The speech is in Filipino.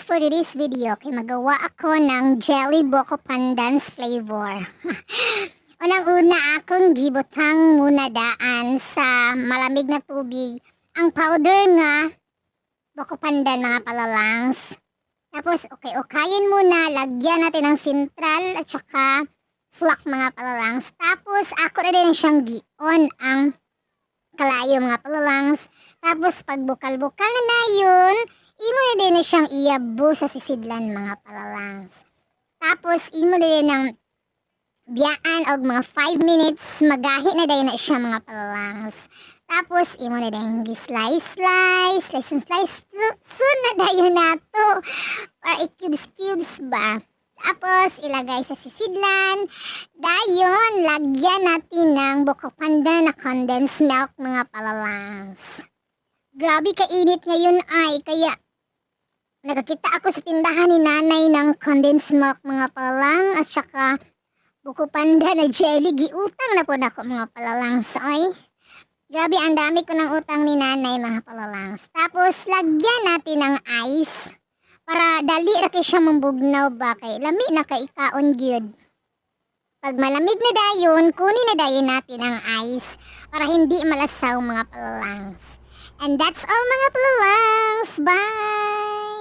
for today's video kay magawa ako ng jelly buko pandan's flavor. Unang-una akong gibutang muna daan sa malamig na tubig ang powder nga buko pandan mga palalangs. Tapos okay-okayin muna, lagyan natin ng sintral at saka swak mga palalangs. Tapos ako na din siyang gion ang kalayo mga palalangs. Tapos pag bukal-bukal na yun, imo na din siyang iyabo sa sisidlan mga palalangs. Tapos imo na din ng biyaan og mga 5 minutes magahi na din na siya mga palalangs. Tapos imo na din slice soon na dayon nato or i-cubes ba. Tapos ilagay sa sisidlan. Dayon lagyan natin ng buko pandan na condensed milk mga palalangs. Grabe kainit ngayon ay kaya nakakita ako sa tindahan ni nanay ng condensed milk mga palalang at saka buko pandan na jelly. Giutang na po ako mga palalangs ay. Grabe ang dami ko ng utang ni nanay mga palalangs. Tapos lagyan natin ng ice para dali ra kay siya mambugnaw ba kay lami na kay ikaon gyud. Pag malamig na dayon, kunin na dayon natin ang ice para hindi malasaw mga palalangs. And that's all mga palalangs. Bye!